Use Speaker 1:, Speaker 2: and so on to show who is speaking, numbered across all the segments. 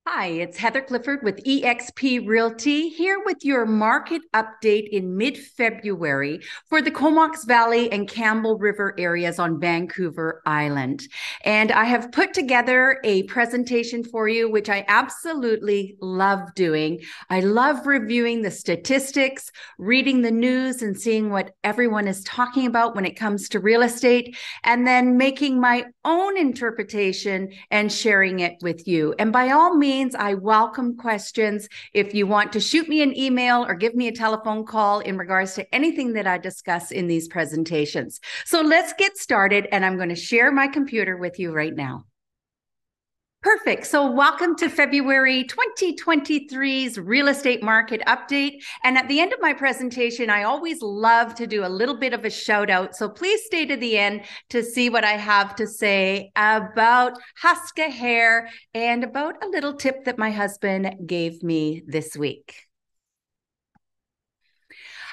Speaker 1: Hi, it's Heather Clifford with eXp Realty here with your market update in mid-February for the Comox Valley and Campbell River areas on Vancouver Island. And I have put together a presentation for you, which I absolutely love doing. I love reviewing the statistics, reading the news, and seeing what everyone is talking about when it comes to real estate, and then making my own interpretation and sharing it with you. And by all means, I welcome questions. If you want to shoot me an email or give me a telephone call in regards to anything that I discuss in these presentations. So let's get started, and I'm going to share my computer with you right now. Perfect. So welcome to February 2023's real estate market update. And at the end of my presentation, I always love to do a little bit of a shout out. So please stay to the end to see what I have to say about Huska hair and about a little tip that my husband gave me this week.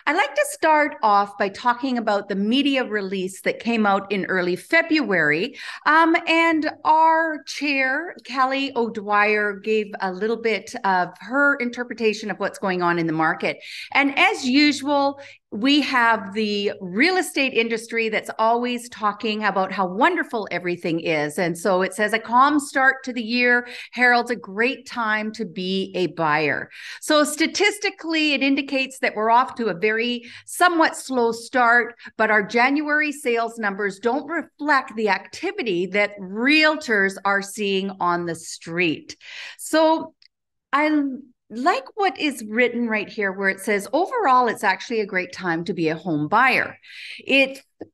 Speaker 1: I'd like to start off by talking about the media release that came out in early February. And our chair, Kelly O'Dwyer, gave a little bit of her interpretation of what's going on in the market. And as usual, we have the real estate industry that's always talking about how wonderful everything is. And so it says a calm start to the year heralds a great time to be a buyer. So statistically, it indicates that we're off to a very somewhat slow start, but our January sales numbers don't reflect the activity that realtors are seeing on the street. So I like what is written right here where it says, overall, it's actually a great time to be a home buyer.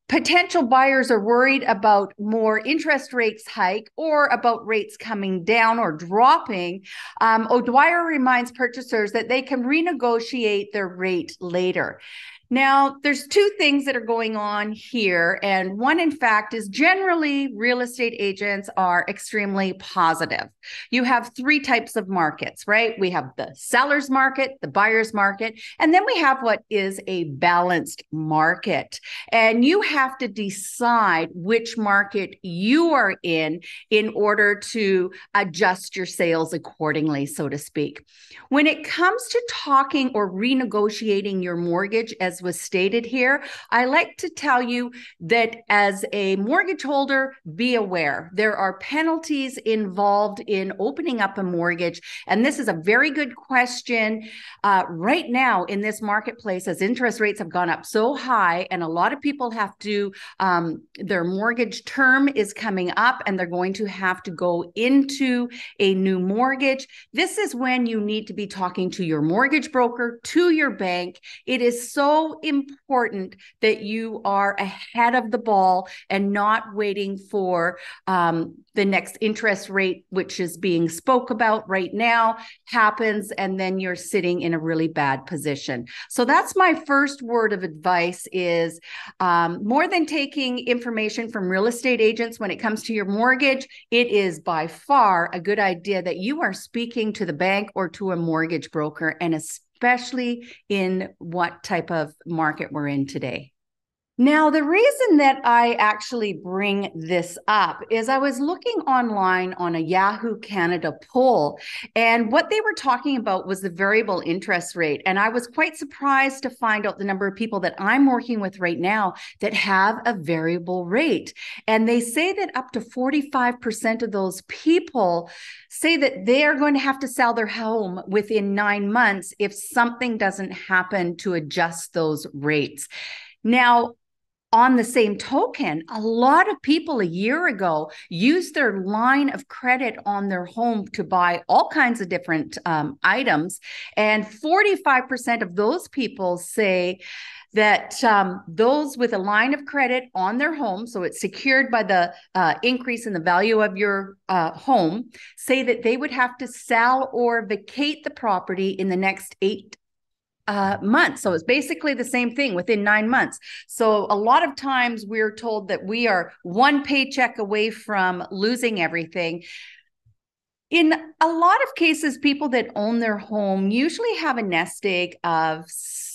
Speaker 1: Potential buyers are worried about more interest rates hike or about rates coming down or dropping. O'Dwyer reminds purchasers that they can renegotiate their rate later. Now, there's two things that are going on here. And one, in fact, is generally real estate agents are extremely positive. You have three types of markets, right? We have the seller's market, the buyer's market, and then we have what is a balanced market. And you have to decide which market you are in order to adjust your sales accordingly, so to speak. When it comes to talking or renegotiating your mortgage, as was stated here, I like to tell you that as a mortgage holder, be aware there are penalties involved in opening up a mortgage. And this is a very good question right now in this marketplace, as interest rates have gone up so high, and a lot of people have to, their mortgage term is coming up and they're going to have to go into a new mortgage. This is when you need to be talking to your mortgage broker, to your bank. It is so important that you are ahead of the ball and not waiting for the next interest rate, which is being spoke about right now, happens, and then you're sitting in a really bad position. So that's my first word of advice is more than taking information from real estate agents when it comes to your mortgage, it is by far a good idea that you are speaking to the bank or to a mortgage broker, and especially in what type of market we're in today. Now, the reason that I actually bring this up is I was looking online on a Yahoo Canada poll, and what they were talking about was the variable interest rate. And I was quite surprised to find out the number of people that I'm working with right now that have a variable rate. And they say that up to 45% of those people say that they are going to have to sell their home within 9 months if something doesn't happen to adjust those rates. Now, on the same token, a lot of people a year ago used their line of credit on their home to buy all kinds of different items. And 45% of those people say that those with a line of credit on their home, so it's secured by the increase in the value of your home, say that they would have to sell or vacate the property in the next 8 months. So it's basically the same thing within 9 months. So a lot of times we're told that we are one paycheck away from losing everything. In a lot of cases, people that own their home usually have a nest egg of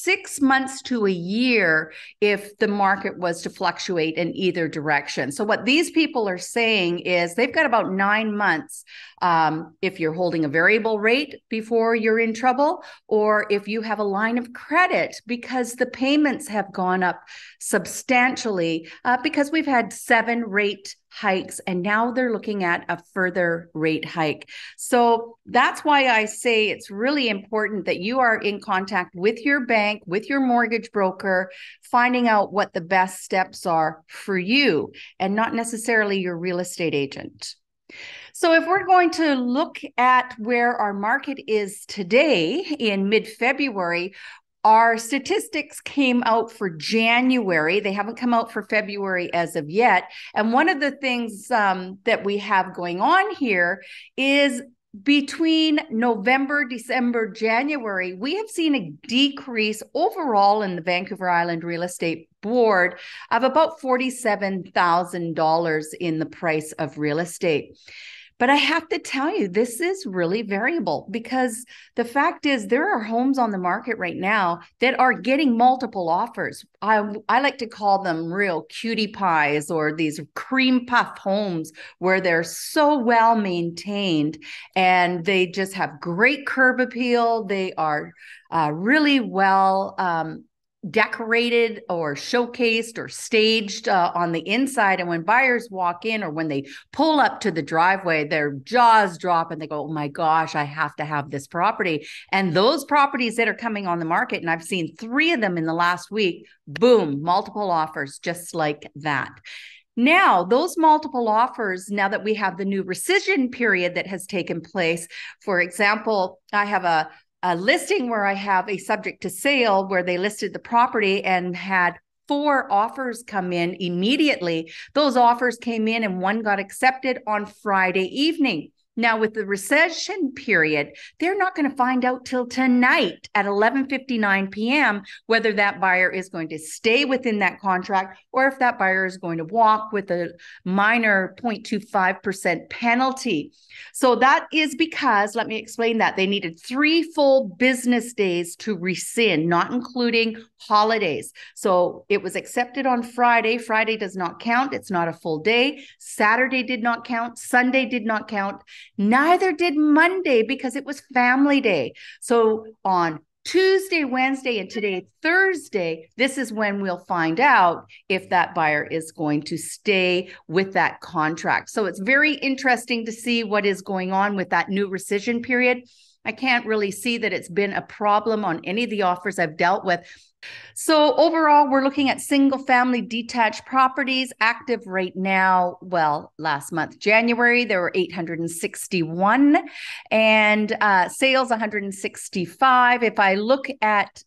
Speaker 1: 6 months to a year if the market was to fluctuate in either direction. So what these people are saying is they've got about 9 months if you're holding a variable rate before you're in trouble, or if you have a line of credit because the payments have gone up substantially because we've had 7 rate hikes and now they're looking at a further rate hike. So that's why I say it's really important that you are in contact with your bank, with your mortgage broker, finding out what the best steps are for you and not necessarily your real estate agent. So if we're going to look at where our market is today in mid-February, our statistics came out for January. They haven't come out for February as of yet. And one of the things that we have going on here is between November, December, January, we have seen a decrease overall in the Vancouver Island Real Estate Board of about $47,000 in the price of real estate. But I have to tell you, this is really variable because the fact is there are homes on the market right now that are getting multiple offers. I like to call them real cutie pies or these cream puff homes where they're so well maintained and they just have great curb appeal. They are really well decorated or showcased or staged on the inside. And when buyers walk in or when they pull up to the driveway, their jaws drop and they go, oh my gosh, I have to have this property. And those properties that are coming on the market, and I've seen 3 of them in the last week, boom, multiple offers just like that. Now, those multiple offers, now that we have the new rescission period that has taken place, for example, I have a listing where I have a subject to sale where they listed the property and had 4 offers come in immediately. Those offers came in and 1 got accepted on Friday evening. Now, with the rescission period, they're not going to find out till tonight at 11:59 p.m. whether that buyer is going to stay within that contract or if that buyer is going to walk with a minor 0.25% penalty. So that is because, let me explain that, they needed 3 full business days to rescind, not including holidays. So it was accepted on Friday. Friday does not count. It's not a full day. Saturday did not count. Sunday did not count. Neither did Monday because it was family day. So on Tuesday, Wednesday, and today, Thursday, this is when we'll find out if that buyer is going to stay with that contract. So it's very interesting to see what is going on with that new rescission period. I can't really see that it's been a problem on any of the offers I've dealt with. So overall, we're looking at single family detached properties active right now. Well, last month, January, there were 861 and sales 165. If I look at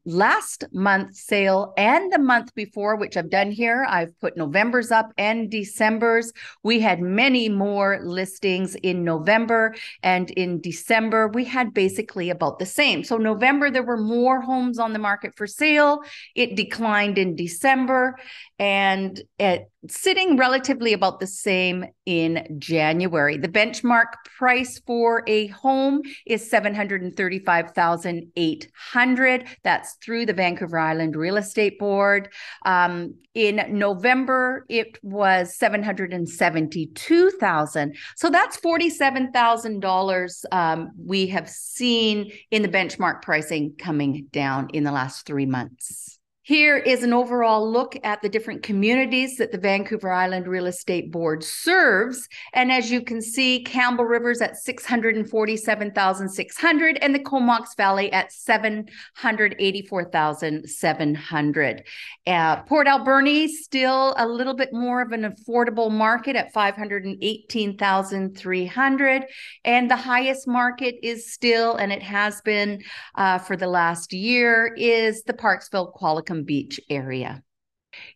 Speaker 1: last month's sale and the month before, which I've done here, I've put November's up and December's. We had many more listings in November, and in December we had basically about the same. So November there were more homes on the market for sale. It declined in December, and sitting relatively about the same in January. The benchmark price for a home is $735,800. That's through the Vancouver Island Real Estate Board. In November, it was $772,000. So that's $47,000 we have seen in the benchmark pricing coming down in the last 3 months. Here is an overall look at the different communities that the Vancouver Island Real Estate Board serves. And as you can see, Campbell River's at $647,600 and the Comox Valley at $784,700. Port Alberni, still a little bit more of an affordable market at $518,300. And the highest market is still, and it has been for the last year, is the Parksville-Qualicum Beach area.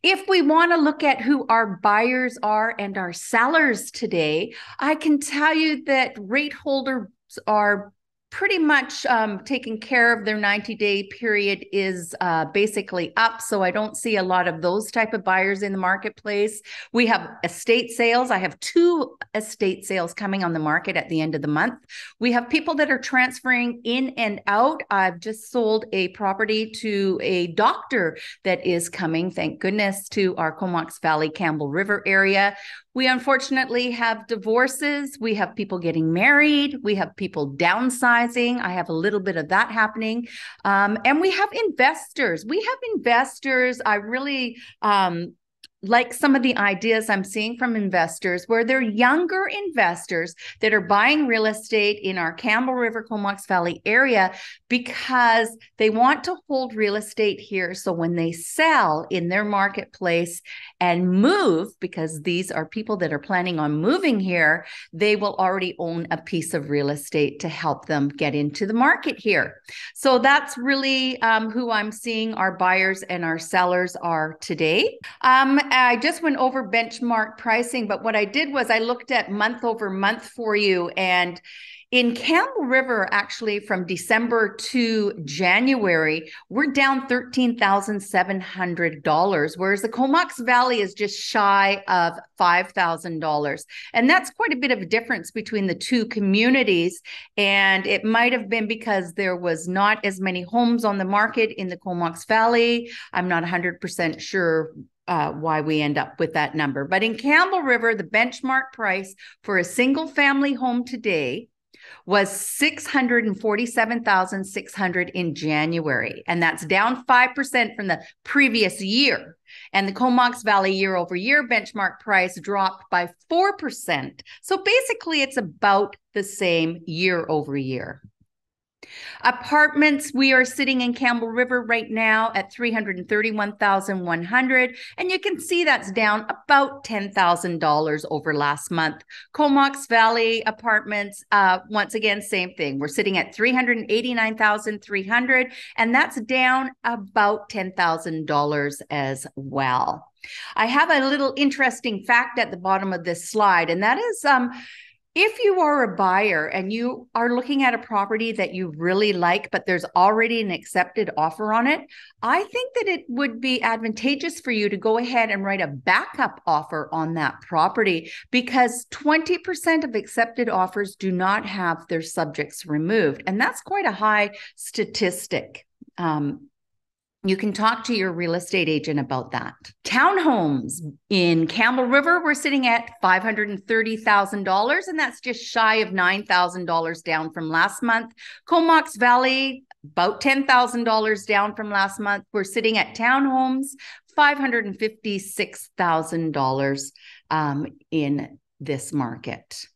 Speaker 1: If we want to look at who our buyers are and our sellers today, I can tell you that rate holders are pretty much taken care of. Their 90-day period is basically up, so I don't see a lot of those type of buyers in the marketplace. We have estate sales. I have 2 estate sales coming on the market at the end of the month. We have people that are transferring in and out. I've just sold a property to a doctor that is coming, thank goodness, to our Comox Valley, Campbell River area. We unfortunately have divorces. We have people getting married. We have people downsizing. I have a little bit of that happening. And we have investors. I really like some of the ideas I'm seeing from investors where they're younger investors that are buying real estate in our Campbell River, Comox Valley area because they want to hold real estate here. So when they sell in their marketplace and move, because these are people that are planning on moving here, they will already own a piece of real estate to help them get into the market here. So that's really who I'm seeing our buyers and our sellers are today. I just went over benchmark pricing, but what I did was I looked at month over month for you. And in Campbell River, actually from December to January, we're down $13,700, whereas the Comox Valley is just shy of $5,000. And that's quite a bit of a difference between the 2 communities. And it might have been because there was not as many homes on the market in the Comox Valley. I'm not 100% sure why we end up with that number. But in Campbell River, the benchmark price for a single family home today was $647,600 in January. And that's down 5% from the previous year. And the Comox Valley year over year benchmark price dropped by 4%. So basically it's about the same year over year. Apartments, we are sitting in Campbell River right now at $331,100, and you can see that's down about $10,000 over last month. Comox Valley apartments, once again, same thing. We're sitting at $389,300, and that's down about $10,000 as well. I have a little interesting fact at the bottom of this slide, and that is if you are a buyer and you are looking at a property that you really like, but there's already an accepted offer on it, I think that it would be advantageous for you to go ahead and write a backup offer on that property, because 20% of accepted offers do not have their subjects removed. And that's quite a high statistic. You can talk to your real estate agent about that. Townhomes in Campbell River, we're sitting at $530,000, and that's just shy of $9,000 down from last month. Comox Valley, about $10,000 down from last month. We're sitting at townhomes, $556,000 in this market.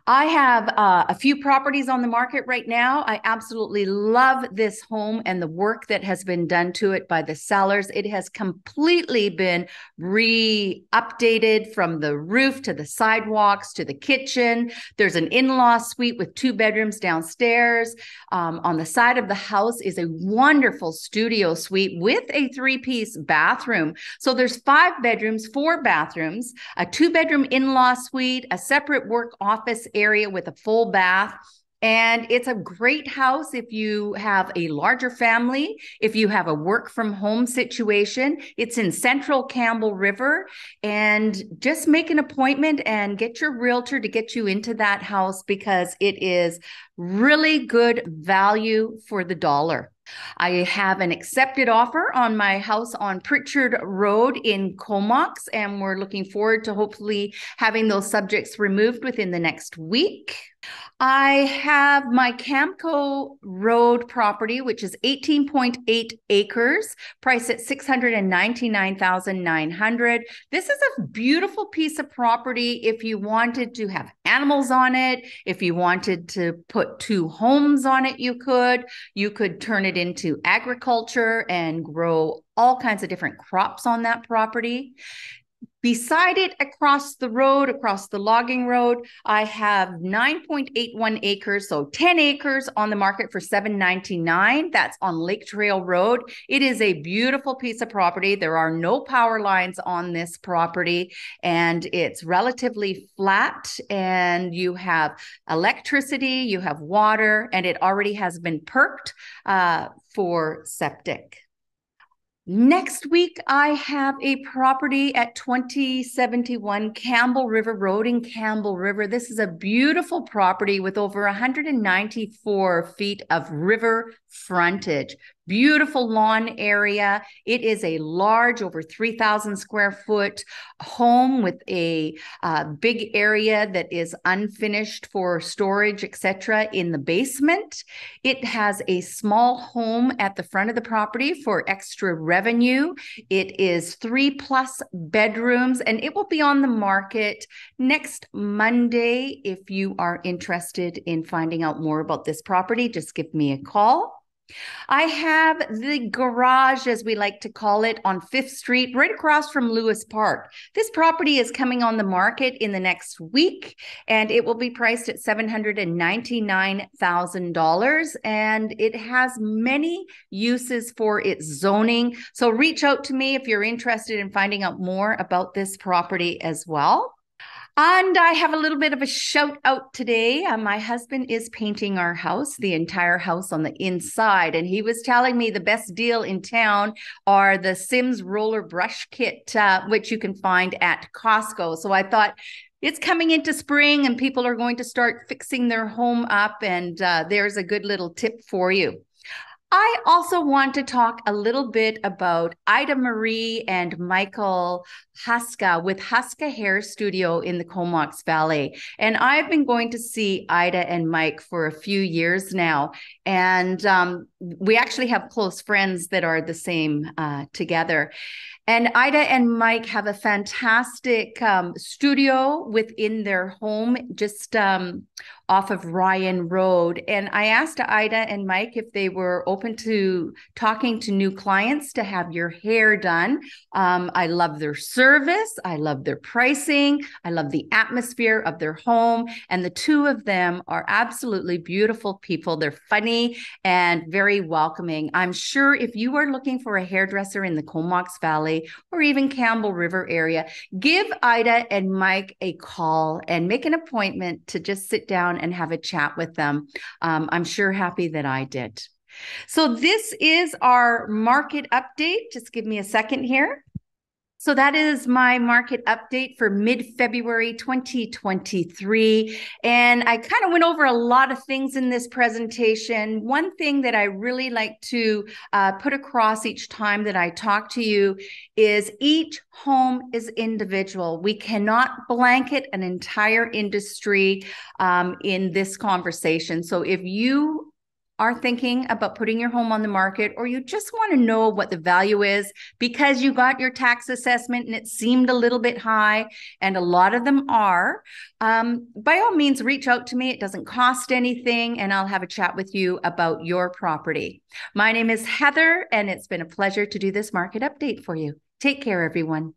Speaker 1: I have a few properties on the market right now. I absolutely love this home and the work that has been done to it by the sellers. It has completely been re-updated from the roof to the sidewalks to the kitchen. There's an in-law suite with 2 bedrooms downstairs. On the side of the house is a wonderful studio suite with a 3-piece bathroom. So there's 5 bedrooms, 4 bathrooms, a 2-bedroom in-law suite, a separate work office area with a full bath. And it's a great house if you have a larger family, if you have a work from home situation. It's in central Campbell River, and just make an appointment and get your realtor to get you into that house, because it is really good value for the dollar. I have an accepted offer on my house on Pritchard Road in Comox, and we're looking forward to hopefully having those subjects removed within the next week. I have my Camco Road property, which is 18.8 acres, priced at $699,900. This is a beautiful piece of property if you wanted to have animals on it. If you wanted to put 2 homes on it, you could. You could turn it into agriculture and grow all kinds of different crops on that property. Beside it, across the road, across the logging road, I have 9.81 acres, so 10 acres on the market for $799. That's on Lake Trail Road. It is a beautiful piece of property. There are no power lines on this property, and it's relatively flat, and you have electricity, you have water, and it already has been perked for septic. Next week, I have a property at 2071 Campbell River Road in Campbell River. This is a beautiful property with over 194 feet of river frontage. Beautiful lawn area. It is a large, over 3,000 square foot home with a big area that is unfinished for storage, etc. in the basement. It has a small home at the front of the property for extra revenue. It is 3+ bedrooms, and it will be on the market next Monday. If you are interested in finding out more about this property, just give me a call. I have the garage, as we like to call it, on 5th Street, right across from Lewis Park. This property is coming on the market in the next week, and it will be priced at $799,000, and it has many uses for its zoning. So reach out to me if you're interested in finding out more about this property as well. And I have a little bit of a shout out today. My husband is painting our house, the entire house on the inside. And he was telling me the best deal in town are the Sims roller brush kit, which you can find at Costco. So I thought, it's coming into spring and people are going to start fixing their home up. And there's a good little tip for you. I also want to talk a little bit about Ida Marie and Michael Huska with Huska Hair Studio in the Comox Valley. And I've been going to see Ida and Mike for a few years now. And we actually have close friends that are the same together. And Ida and Mike have a fantastic studio within their home, just off of Ryan Road. And I asked Ida and Mike if they were open to talking to new clients to have your hair done. I love their service. I love their pricing. I love the atmosphere of their home. And the two of them are absolutely beautiful people. They're funny and very welcoming. I'm sure if you are looking for a hairdresser in the Comox Valley or even Campbell River area, give Ida and Mike a call and make an appointment to just sit down and have a chat with them. I'm sure happy that I did. So this is our market update. Just give me a second here. So that is my market update for mid-February 2023. And I kind of went over a lot of things in this presentation. One thing that I really like to put across each time that I talk to you is each home is individual. We cannot blanket an entire industry in this conversation. So if you are thinking about putting your home on the market, or you just want to know what the value is because you got your tax assessment and it seemed a little bit high, and a lot of them are, by all means, reach out to me. It doesn't cost anything, and I'll have a chat with you about your property. My name is Heather, and it's been a pleasure to do this market update for you. Take care, everyone.